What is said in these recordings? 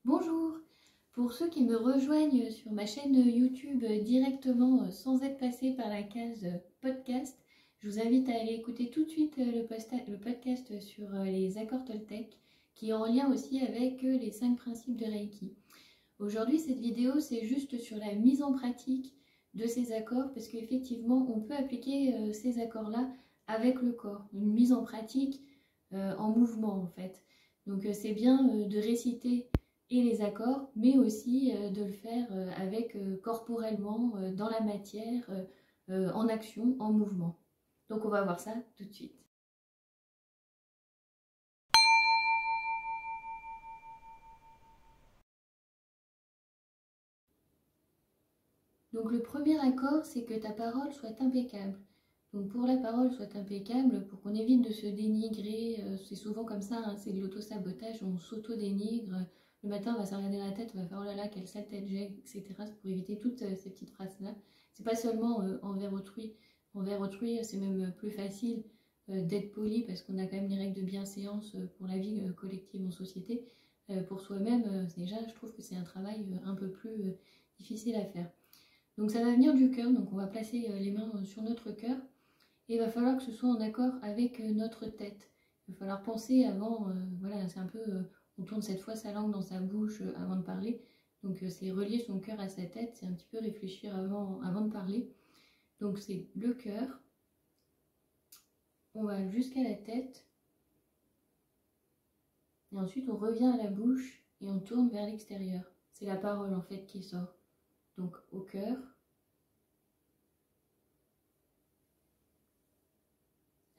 Bonjour! Pour ceux qui me rejoignent sur ma chaîne YouTube directement sans être passé par la case podcast, je vous invite à aller écouter tout de suite le podcast sur les accords Toltec qui est en lien aussi avec les 5 principes de Reiki. Aujourd'hui, cette vidéo, c'est juste sur la mise en pratique de ces accords parce qu'effectivement, on peut appliquer ces accords-là avec le corps. Une mise en pratique en mouvement en fait. Donc c'est bien de réciter et les accords, mais aussi de le faire avec corporellement, dans la matière, en action, en mouvement. Donc on va voir ça tout de suite. Donc le premier accord, c'est que ta parole soit impeccable. Donc pour la parole soit impeccable, pour qu'on évite de se dénigrer, c'est souvent comme ça, hein, c'est de l'auto-sabotage, on s'auto-dénigre. Le matin, on va se regarder la tête, on va faire oh là là, quelle sale tête j'ai, etc. C'est pour éviter toutes ces petites phrases-là. C'est pas seulement envers autrui. Envers autrui, c'est même plus facile d'être poli parce qu'on a quand même les règles de bienséance pour la vie collective en société. Pour soi-même, déjà, je trouve que c'est un travail un peu plus difficile à faire. Donc ça va venir du cœur, donc on va placer les mains sur notre cœur. Et il va falloir que ce soit en accord avec notre tête. Il va falloir penser avant, voilà, c'est un peu, on tourne cette fois sa langue dans sa bouche avant de parler. Donc c'est relier son cœur à sa tête, c'est un petit peu réfléchir avant de parler. Donc c'est le cœur, on va jusqu'à la tête. Et ensuite on revient à la bouche et on tourne vers l'extérieur. C'est la parole en fait qui sort. Donc au cœur,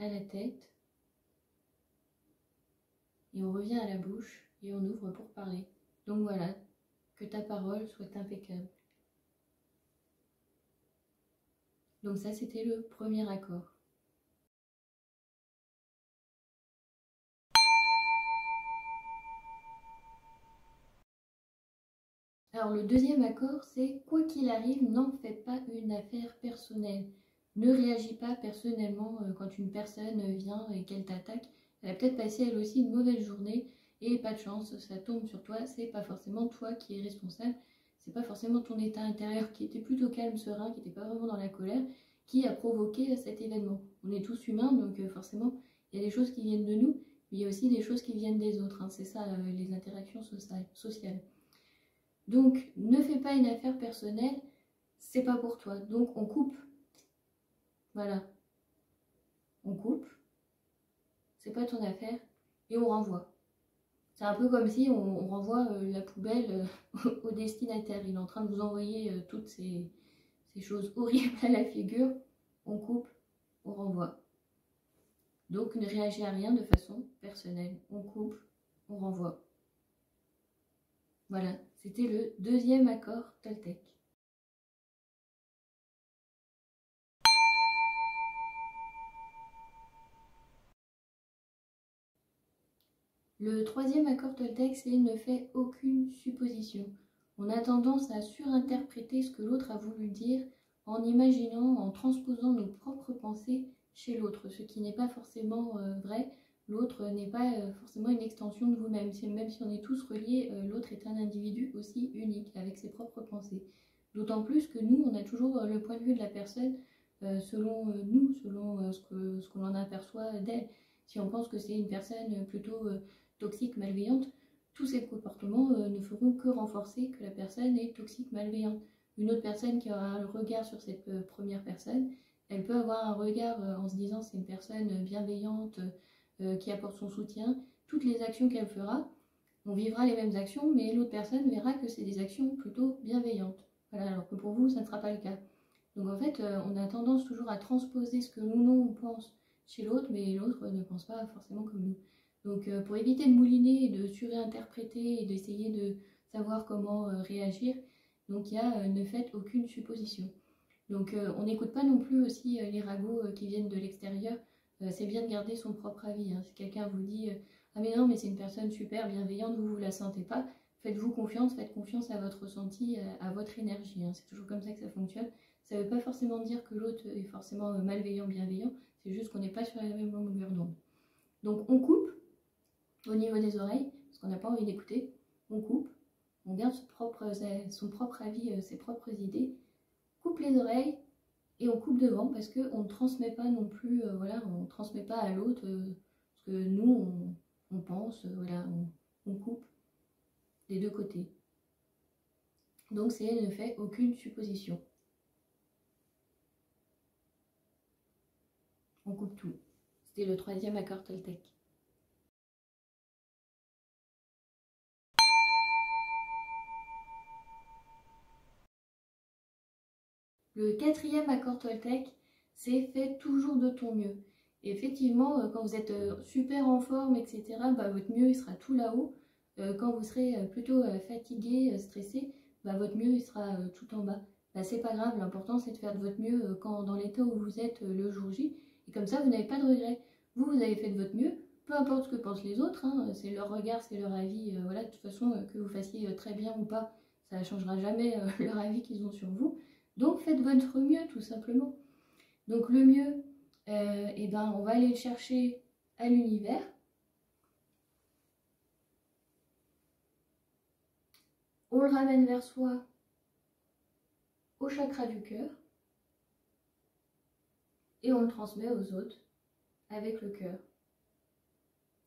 à la tête, et on revient à la bouche et on ouvre pour parler. Donc voilà, que ta parole soit impeccable. Donc ça, c'était le premier accord. Alors le deuxième accord, c'est quoi qu'il arrive, n'en fais pas une affaire personnelle. Ne réagis pas personnellement quand une personne vient et qu'elle t'attaque. Elle a peut-être passé elle aussi une mauvaise journée et pas de chance, ça tombe sur toi. C'est pas forcément toi qui es responsable. C'est pas forcément ton état intérieur qui était plutôt calme, serein, qui n'était pas vraiment dans la colère, qui a provoqué cet événement. On est tous humains, donc forcément, il y a des choses qui viennent de nous, mais il y a aussi des choses qui viennent des autres. Hein. C'est ça, les interactions sociales. Donc, ne fais pas une affaire personnelle, c'est pas pour toi. Donc, on coupe. Voilà. On coupe. C'est pas ton affaire. Et on renvoie. C'est un peu comme si on renvoie la poubelle au destinataire. Il est en train de vous envoyer toutes ces choses horribles à la figure. On coupe, on renvoie. Donc, ne réagis à rien de façon personnelle. On coupe, on renvoie. Voilà, c'était le deuxième accord Toltec. Le troisième accord Toltec, c'est ne fais aucune supposition. On a tendance à surinterpréter ce que l'autre a voulu dire en imaginant, en transposant nos propres pensées chez l'autre, ce qui n'est pas forcément vrai. L'autre n'est pas forcément une extension de vous-même. Même si on est tous reliés, l'autre est un individu aussi unique, avec ses propres pensées. D'autant plus que nous, on a toujours le point de vue de la personne selon nous, selon ce que l'on aperçoit d'elle. Si on pense que c'est une personne plutôt toxique, malveillante, tous ces comportements ne feront que renforcer que la personne est toxique, malveillante. Une autre personne qui aura un regard sur cette première personne, elle peut avoir un regard en se disant c'est une personne bienveillante qui apporte son soutien. Toutes les actions qu'elle fera, on vivra les mêmes actions, mais l'autre personne verra que c'est des actions plutôt bienveillantes. Voilà, alors que pour vous, ça ne sera pas le cas. Donc en fait, on a tendance toujours à transposer ce que nous, on pense chez l'autre, mais l'autre ne pense pas forcément comme nous. Donc pour éviter de mouliner et de surinterpréter et d'essayer de savoir comment réagir, donc il y a ne faites aucune supposition. Donc on n'écoute pas non plus aussi les ragots qui viennent de l'extérieur. C'est bien de garder son propre avis. Hein. Si quelqu'un vous dit ah mais non mais c'est une personne super bienveillante, vous ne la sentez pas, faites-vous confiance, faites confiance à votre ressenti, à votre énergie. Hein. C'est toujours comme ça que ça fonctionne. Ça ne veut pas forcément dire que l'autre est forcément malveillant, bienveillant, c'est juste qu'on n'est pas sur la même longueur d'onde. Donc on coupe au niveau des oreilles, parce qu'on n'a pas envie d'écouter, on coupe, on garde son propre avis, ses propres idées, coupe les oreilles et on coupe devant parce qu'on ne transmet pas non plus, voilà, on ne transmet pas à l'autre ce que nous on pense, voilà, on coupe des deux côtés. Donc elle ne fait aucune supposition. On coupe tout. C'était le 3e accord Toltec. Le 4e accord Toltec, c'est fais toujours de ton mieux. Et effectivement, quand vous êtes super en forme, etc., bah, votre mieux il sera tout là-haut. Quand vous serez plutôt fatigué, stressé, bah, votre mieux il sera tout en bas. Bah, c'est pas grave, l'important c'est de faire de votre mieux dans l'état où vous êtes le jour J. Et comme ça, vous n'avez pas de regrets. Vous avez fait de votre mieux, peu importe ce que pensent les autres, hein, c'est leur regard, c'est leur avis. Voilà, de toute façon, que vous fassiez très bien ou pas, ça ne changera jamais leur avis qu'ils ont sur vous. Donc faites votre mieux tout simplement. Donc le mieux, eh ben, on va aller le chercher à l'univers. On le ramène vers soi au chakra du cœur. Et on le transmet aux autres avec le cœur.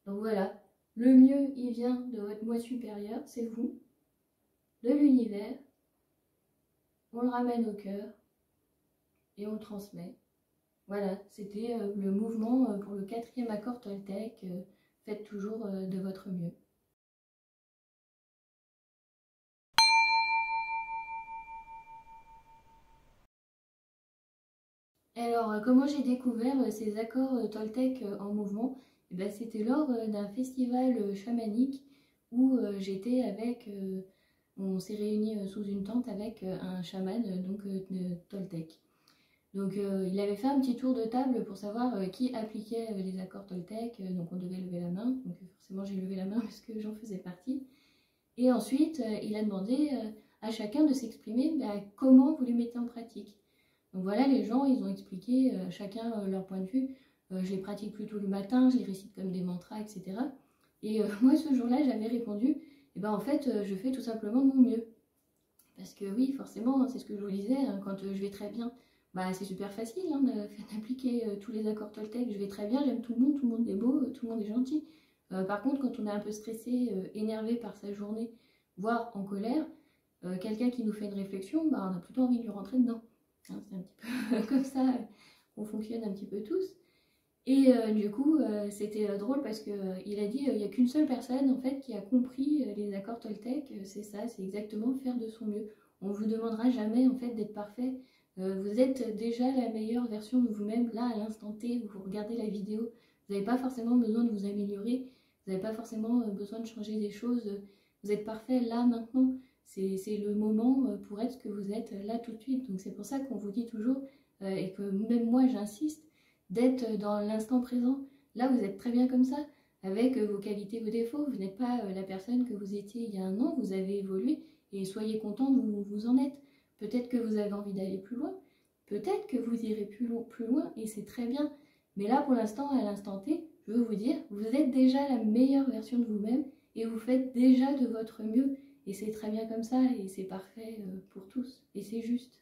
Donc voilà, le mieux il vient de votre moi supérieur, c'est vous, de l'univers. On le ramène au cœur et on le transmet. Voilà, c'était le mouvement pour le 4e accord Toltec. Faites toujours de votre mieux. Alors, comment j'ai découvert ces accords Toltec en mouvement? Eh ben, c'était lors d'un festival chamanique où j'étais avec, on s'est réunis sous une tente avec un chaman donc de Toltec. Donc il avait fait un petit tour de table pour savoir qui appliquait les accords Toltec, donc on devait lever la main, donc forcément j'ai levé la main parce que j'en faisais partie. Et ensuite il a demandé à chacun de s'exprimer comment vous les mettez en pratique. Donc voilà, les gens, ils ont expliqué chacun leur point de vue. Je les pratique plutôt le matin, je les récite comme des mantras, etc. Et moi, ce jour-là, j'avais répondu, eh ben, en fait, je fais tout simplement de mon mieux. Parce que oui, forcément, c'est ce que je vous disais, hein, quand je vais très bien, bah, c'est super facile hein, d'appliquer tous les accords Toltec. Je vais très bien, j'aime tout le monde est beau, tout le monde est gentil. Par contre, quand on est un peu stressé, énervé par sa journée, voire en colère, quelqu'un qui nous fait une réflexion, bah, on a plutôt envie de lui rentrer dedans. Hein, c'est un petit peu comme ça qu'on fonctionne un petit peu tous. Et du coup, c'était drôle parce qu'il a dit il n'y a qu'une seule personne en fait qui a compris les accords Toltec. C'est ça, c'est exactement faire de son mieux. On ne vous demandera jamais en fait d'être parfait. Vous êtes déjà la meilleure version de vous-même là à l'instant T où vous regardez la vidéo. Vous n'avez pas forcément besoin de vous améliorer. Vous n'avez pas forcément besoin de changer des choses. Vous êtes parfait là maintenant. C'est le moment pour être ce que vous êtes là tout de suite. Donc c'est pour ça qu'on vous dit toujours, et que même moi j'insiste, d'être dans l'instant présent. Là vous êtes très bien comme ça, avec vos qualités, vos défauts. Vous n'êtes pas la personne que vous étiez il y a un an, vous avez évolué et soyez content où vous en êtes. Peut-être que vous avez envie d'aller plus loin, peut-être que vous irez plus loin et c'est très bien. Mais là pour l'instant, à l'instant T, je veux vous dire, vous êtes déjà la meilleure version de vous-même et vous faites déjà de votre mieux. Et c'est très bien comme ça et c'est parfait pour tous. Et c'est juste.